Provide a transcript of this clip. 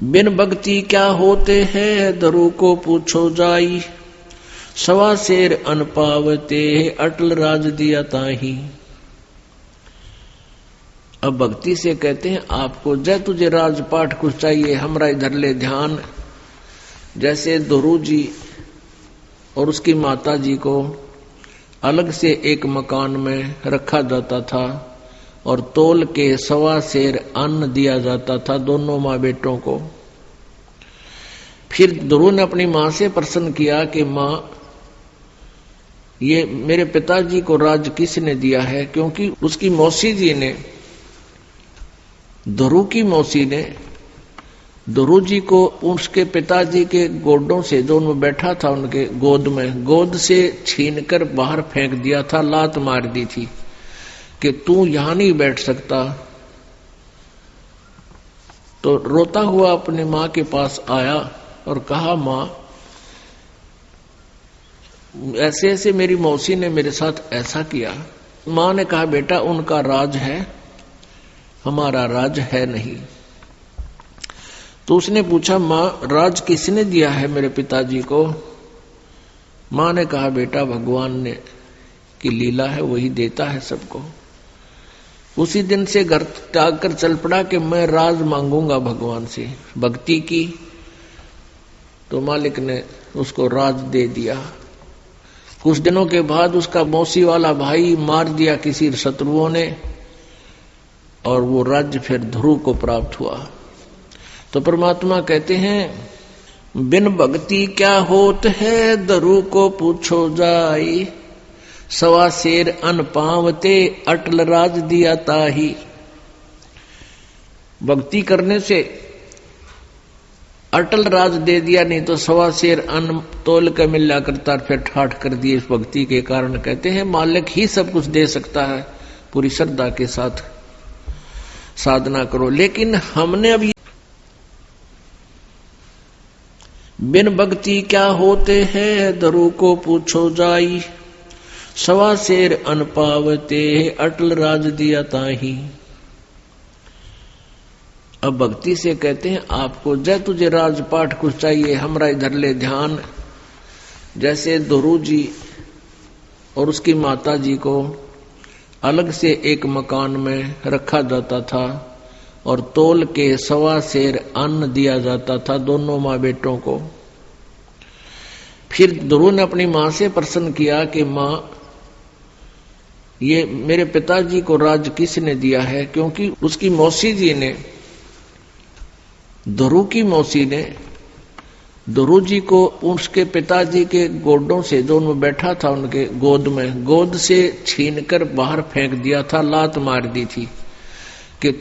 बिन भक्ति क्या होते हैं दरु को पूछो जाई, सवा शेर अन पावते अटल राज दिया ताही। अब भक्ति से कहते हैं आपको जय तुझे राजपाट कुछ चाहिए हमरा इधर ले ध्यान। जैसे दुरु जी और उसकी माता जी को अलग से एक मकान में रखा जाता था और तोल के सवा शेर अन्न दिया जाता था दोनों माँ बेटों को। फिर दुरु ने अपनी माँ से प्रश्न किया कि माँ, ये मेरे पिताजी को राज किसने दिया है? क्योंकि उसकी मौसी जी ने, दुरु की मौसी ने दुरु जी को उसके पिताजी के गोडों से, जो उनमें बैठा था उनके गोद में, गोद से छीनकर बाहर फेंक दिया था, लात मार दी थी कि तू यहां नहीं बैठ सकता। तो रोता हुआ अपनी मां के पास आया और कहा, मां ऐसे ऐसे मेरी मौसी ने मेरे साथ ऐसा किया। मां ने कहा, बेटा उनका राज है, हमारा राज है नहीं। तो उसने पूछा, मां राज किसने दिया है मेरे पिताजी को? मां ने कहा, बेटा भगवान ने की लीला है, वही देता है सबको। उसी दिन से घर त्याग कर चल पड़ा कि मैं राज मांगूंगा भगवान से। भक्ति की तो मालिक ने उसको राज दे दिया। कुछ दिनों के बाद उसका मौसी वाला भाई मार दिया किसी शत्रुओं ने और वो राज्य फिर ध्रुव को प्राप्त हुआ। तो परमात्मा कहते हैं, बिन भक्ति क्या होत है दरु को पूछो जाई, सवा शेर अन पावते अटल राज दिया ताही। भक्ति करने से अटल राज दे दिया, नहीं तो सवा शेर अन्न तोल कर मिला करता फिर ठाठ कर दिए। इस भक्ति के कारण कहते हैं मालिक ही सब कुछ दे सकता है, पूरी श्रद्धा के साथ साधना करो। लेकिन हमने अब बिन भक्ति क्या होते हैं दरु को पूछो जाई, सवा शेर अन पावते अटल राज दिया ताही। अब भक्ति से कहते हैं आपको जय तुझे राजपाट कुछ चाहिए हमरा इधर ले ध्यान। जैसे दुरु जी और उसकी माता जी को अलग से एक मकान में रखा जाता था और तोल के सवा शेर अन्न दिया जाता था दोनों माँ बेटों को। फिर दुरु ने अपनी माँ से प्रश्न किया कि माँ, ये मेरे पिताजी को राज किसने दिया है? क्योंकि उसकी मौसी जी ने, दुरु की मौसी ने दुरु जी को उसके पिताजी के गोडों से, जो उनमें बैठा था उनके गोद में, गोद से छीनकर बाहर फेंक दिया था, लात मार दी थी कि